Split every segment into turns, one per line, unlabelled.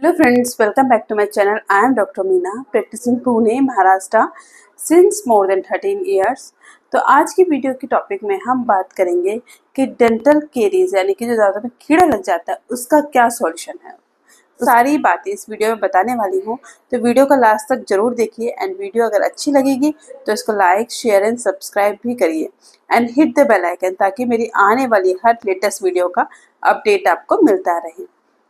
Hello friends, welcome back to my channel. I am Dr. Meena, practicing Pune, Maharashtra since more than 13 years. तो आज की video के topic में हम बात करेंगे कि डेंटल केरीज यानी कि जो दांतों में कीड़ा लग जाता है उसका क्या सॉल्यूशन है। तो सारी बातें इस वीडियो में बताने वाली हूँ, तो वीडियो का लास्ट तक जरूर देखिए। एंड वीडियो अगर अच्छी लगेगी तो इसको लाइक, शेयर एंड सब्सक्राइब भी करिए and hit the bell icon ताकि मेरी आने वाली हर लेटेस्ट वीडियो का अपडेट आपको मिलता रहे।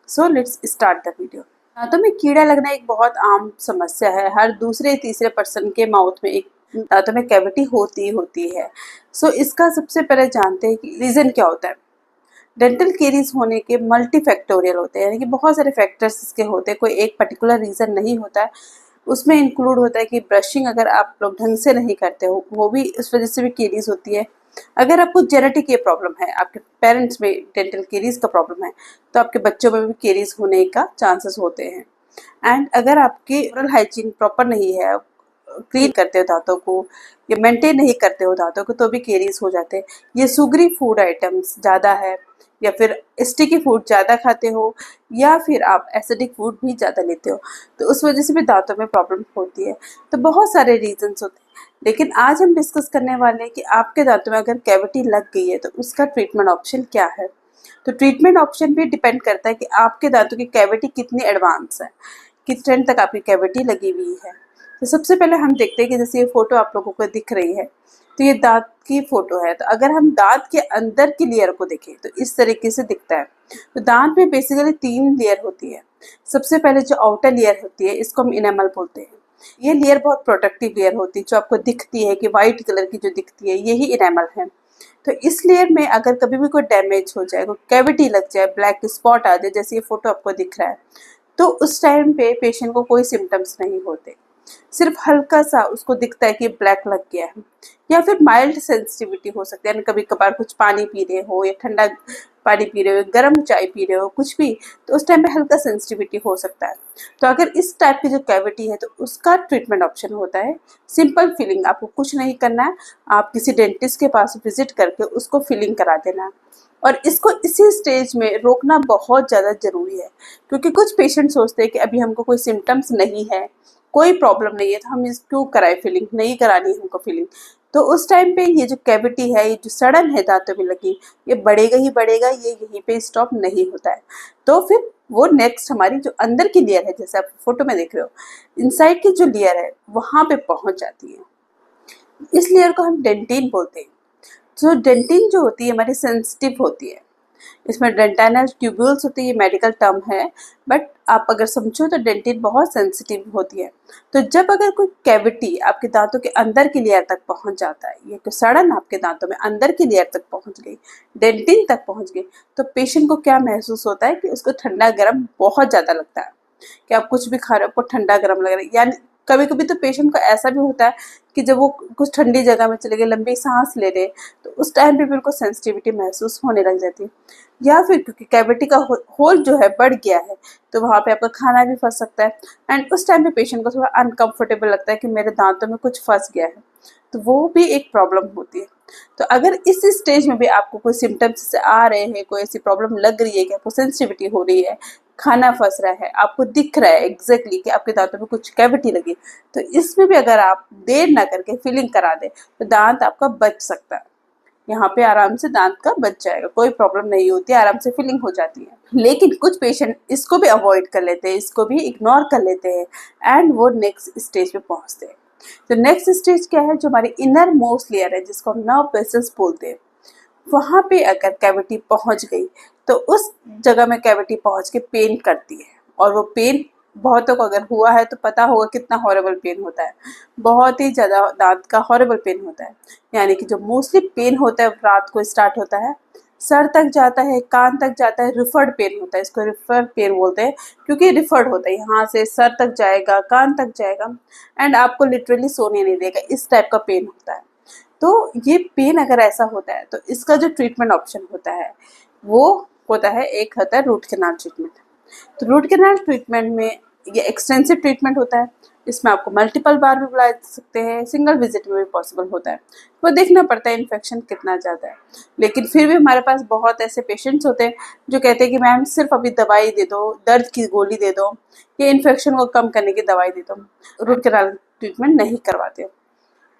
So let's start the video. दांतों में कीड़ा लगना एक बहुत आम समस्या है। हर दूसरे तीसरे पर्सन के माउथ में एक दांतों में कैविटी होती है। सो इसका सबसे पहले जानते हैं कि रीज़न क्या होता है। डेंटल केरीज होने के मल्टी फैक्टोरियल होते हैं, यानी कि बहुत सारे फैक्टर्स इसके होते हैं, कोई एक पर्टिकुलर रीज़न नहीं होता है। उसमें इंक्लूड होता है कि ब्रशिंग अगर आप लोग ढंग से नहीं करते हो, वो भी इस वजह से भी केरीज होती है। अगर आपको जेनेटिक ये प्रॉब्लम है, आपके पेरेंट्स में डेंटल केरीज का प्रॉब्लम है, तो आपके बच्चों में भी केरीज होने का चांसेस होते हैं। एंड अगर आपकी ओरल हाइजीन प्रॉपर नहीं है, क्लीन करते हो दांतों को या मेंटेन नहीं करते हो दांतों को, तो भी केरीज हो जाते हैं। ये सुगरी फूड आइटम्स ज़्यादा है, या फिर स्टिकी फूड ज़्यादा खाते हो, या फिर आप एसिडिक फूड भी ज़्यादा लेते हो, तो उस वजह से भी दांतों में प्रॉब्लम होती है। तो बहुत सारे रीजंस होते हैं, लेकिन आज हम डिस्कस करने वाले हैं कि आपके दांतों में अगर कैविटी लग गई है तो उसका ट्रीटमेंट ऑप्शन क्या है। तो ट्रीटमेंट ऑप्शन भी डिपेंड करता है कि आपके दांतों की कैविटी कितनी एडवांस है, किस टाइम तक आपकी कैविटी लगी हुई है। तो सबसे पहले हम देखते हैं कि जैसे ये फोटो आप लोगों को दिख रही है, तो ये दांत की फोटो है। तो अगर हम दांत के अंदर की लेयर को देखें तो इस तरीके से दिखता है। तो दांत में बेसिकली 3 लेयर होती है। सबसे पहले जो आउटर लेयर होती है, इसको हम इनेमल बोलते हैं। ये लेयर बहुत प्रोटेक्टिव लेयर होती है, जो आपको दिखती है कि वाइट कलर की जो दिखती है, यही इनेमल है। तो इस लेयर में अगर कभी भी कोई डैमेज हो जाए, कोई कैविटी लग जाए, ब्लैक स्पॉट आ जाए, जैसे ये फोटो आपको दिख रहा है, तो उस टाइम पे पेशेंट को कोई सिम्टम्स नहीं होते, सिर्फ हल्का सा उसको दिखता है कि ब्लैक लग गया है, या फिर माइल्ड सेंसिटिविटी हो सकती है। कभी कभार कुछ पानी पी रहे हो या ठंडा पानी पी रहे हो, गर्म चाय पी रहे हो, कुछ भी, तो उस टाइम पे हल्का सेंसिटिविटी हो सकता है। तो अगर इस टाइप की जो कैविटी है, तो उसका ट्रीटमेंट ऑप्शन होता है सिंपल फिलिंग। आपको कुछ नहीं करना है, आप किसी डेंटिस्ट के पास विजिट करके उसको फिलिंग करा देना है। और इसको इसी स्टेज में रोकना बहुत ज़्यादा ज़रूरी है, क्योंकि कुछ पेशेंट सोचते हैं कि अभी हमको कोई सिम्टम्स नहीं है, कोई प्रॉब्लम नहीं है, तो हम इस क्यों कराए फिलिंग, नहीं करानी है हमको फिलिंग। तो उस टाइम पे ये जो कैविटी है, ये जो सड़न है दांतों में लगी, ये बढ़ेगा ही बढ़ेगा, ये यहीं पे स्टॉप नहीं होता है। तो फिर वो नेक्स्ट हमारी जो अंदर की लेयर है, जैसे आप फोटो में देख रहे हो, इनसाइड की जो लेयर है वहां पे पहुंच जाती है। इस लेयर को हम डेंटिन बोलते हैं। तो डेंटिन जो होती है हमारी सेंसिटिव होती है, इसमें डेंटाइनल ट्यूब्यूल्स होती है, ये मेडिकल टर्म है, बट आप अगर समझो तो डेंटिन बहुत सेंसिटिव होती है। तो जब अगर कोई कैविटी आपके दांतों के अंदर की लेयर तक पहुंच जाता है, ये कोई सड़न आपके दांतों में अंदर की लेयर तक पहुंच गई, डेंटिन तक पहुंच गई, तो पेशेंट को क्या महसूस होता है कि उसको ठंडा गर्म बहुत ज़्यादा लगता है, कि आप कुछ भी खा रहे हो आपको ठंडा गर्म लग रहा है। यानी कभी कभी तो पेशेंट को ऐसा भी होता है कि जब वो कुछ ठंडी जगह में चले गए, लंबी सांस ले रहे, तो उस टाइम पे भी उनको सेंसिटिविटी महसूस होने लग जाती है। या फिर क्योंकि कैविटी का होल जो है बढ़ गया है, तो वहाँ पे आपका खाना भी फंस सकता है, एंड उस टाइम पे पेशेंट को थोड़ा अनकंफर्टेबल लगता है कि मेरे दांतों में कुछ फंस गया है, तो वो भी एक प्रॉब्लम होती है। तो अगर इस स्टेज में भी आपको कोई सिम्टम्स से आ रहे हैं, कोई ऐसी प्रॉब्लम लग रही है कि आपको सेंसिटिविटी हो रही है, खाना फंस रहा है, आपको दिख रहा है एग्जैक्टली कि आपके दांतों में कुछ कैविटी लगी, तो इसमें भी अगर आप देर ना करके फिलिंग करा दें तो दांत आपका बच सकता है। यहाँ पे आराम से दांत का बच जाएगा, कोई प्रॉब्लम नहीं होती है, आराम से फिलिंग हो जाती है। लेकिन कुछ पेशेंट इसको भी अवॉइड कर लेते हैं, इसको भी इग्नोर कर लेते हैं एंड वो नेक्स्ट स्टेज पे पहुंचते हैं। तो नेक्स्ट स्टेज क्या है, जो हमारी इनर मोस्ट लेयर है, जिसको हम नर्व वेसल्स बोलते हैं, वहां पे अगर कैविटी पहुंच गई तो उस जगह में कैविटी पहुंच के पेन करती है। और वो पेन बहुतों को अगर हुआ है तो पता होगा कितना हॉरेबल पेन होता है, बहुत ही ज़्यादा दांत का हॉरेबल पेन होता है। यानी कि जो मोस्टली पेन होता है रात को स्टार्ट होता है, सर तक जाता है, कान तक जाता है, रिफर्ड पेन होता है, इसको रिफर्ड पेन बोलते हैं, क्योंकि रिफर्ड होता है, यहाँ से सर तक जाएगा, कान तक जाएगा, एंड आपको लिटरली सोने नहीं देगा, इस टाइप का पेन होता है। तो ये पेन अगर ऐसा होता है तो इसका जो ट्रीटमेंट ऑप्शन होता है वो होता है, एक होता है रूट कैनाल ट्रीटमेंट। तो रूट कैनाल ट्रीटमेंट में ये एक्सटेंसिव ट्रीटमेंट होता है। इसमें आपको मल्टीपल बार भी बुला सकते हैं, सिंगल विजिट में भी पॉसिबल होता है। वो देखना पड़ता है इन्फेक्शन कितना ज़्यादा है। लेकिन फिर भी हमारे पास बहुत ऐसे पेशेंट्स होते हैं जो कहते हैं कि मैम सिर्फ अभी दवाई दे दो, दर्द की गोली दे दो, या इन्फेक्शन को कम करने की दवाई दे दो, रूट कैनाल ट्रीटमेंट नहीं करवाते।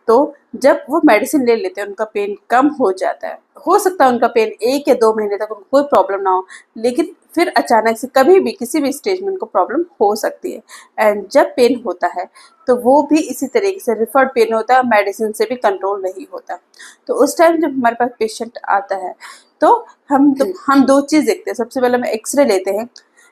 तो जब वो मेडिसिन ले लेते हैं उनका पेन कम हो जाता है। हो सकता है उनका पेन 1 या 2 महीने तक उनको कोई प्रॉब्लम ना हो, लेकिन फिर अचानक से कभी भी किसी भी स्टेज में उनको प्रॉब्लम हो सकती है। एंड जब पेन होता है तो वो भी इसी तरीके से रिफर्ड पेन होता है, मेडिसिन से भी कंट्रोल नहीं होता। तो उस टाइम जब हमारे पास पेशेंट आता है तो हम 2 चीज़ देखते हैं। सबसे पहले हम एक्सरे लेते हैं।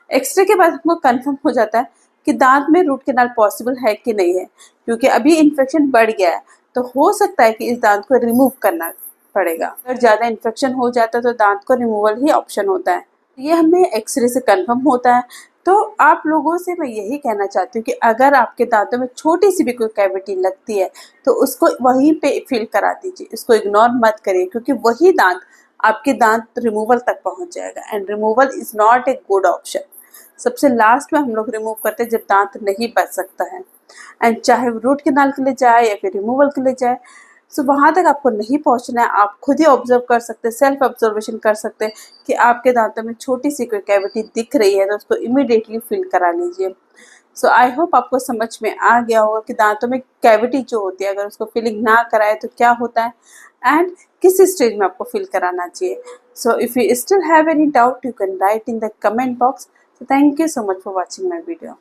एक्सरे के बाद हमको कन्फर्म हो जाता है कि दांत में रूट कैनाल पॉसिबल है कि नहीं है, क्योंकि अभी इन्फेक्शन बढ़ गया है तो हो सकता है कि इस दांत को रिमूव करना पड़ेगा। अगर ज़्यादा इन्फेक्शन हो जाता है तो दांत को रिमूवल ही ऑप्शन होता है। ये हमें एक्सरे से कंफर्म होता है। तो आप लोगों से मैं यही कहना चाहती हूँ कि अगर आपके दांतों में छोटी सी भी कोई कैविटी लगती है तो उसको वहीं पे फिल करा दीजिए, इसको इग्नोर मत करिए, क्योंकि वही दांत आपके दांत रिमूवल तक पहुँच जाएगा। And removal is not a good option. सबसे लास्ट में हम लोग रिमूव करते हैं जब दांत नहीं बच सकता है। एंड चाहे वो रूट कैनाल के लिए जाए या फिर रिमूवल के लिए जाए, सो वहाँ तक आपको नहीं पहुँचना है। आप खुद ही ऑब्जर्व कर सकते हैं, सेल्फ ऑब्जर्वेशन कर सकते हैं कि आपके दांतों में छोटी सी कोई कैविटी दिख रही है तो उसको इमीडिएटली फिल करा लीजिए। सो आई होप आपको समझ में आ गया होगा कि दांतों में कैविटी जो होती है अगर उसको फिलिंग ना कराए तो क्या होता है एंड किस स्टेज में आपको फिल कराना चाहिए। So if you still have any doubt you can write in the comment box. So thank you so much for watching my video.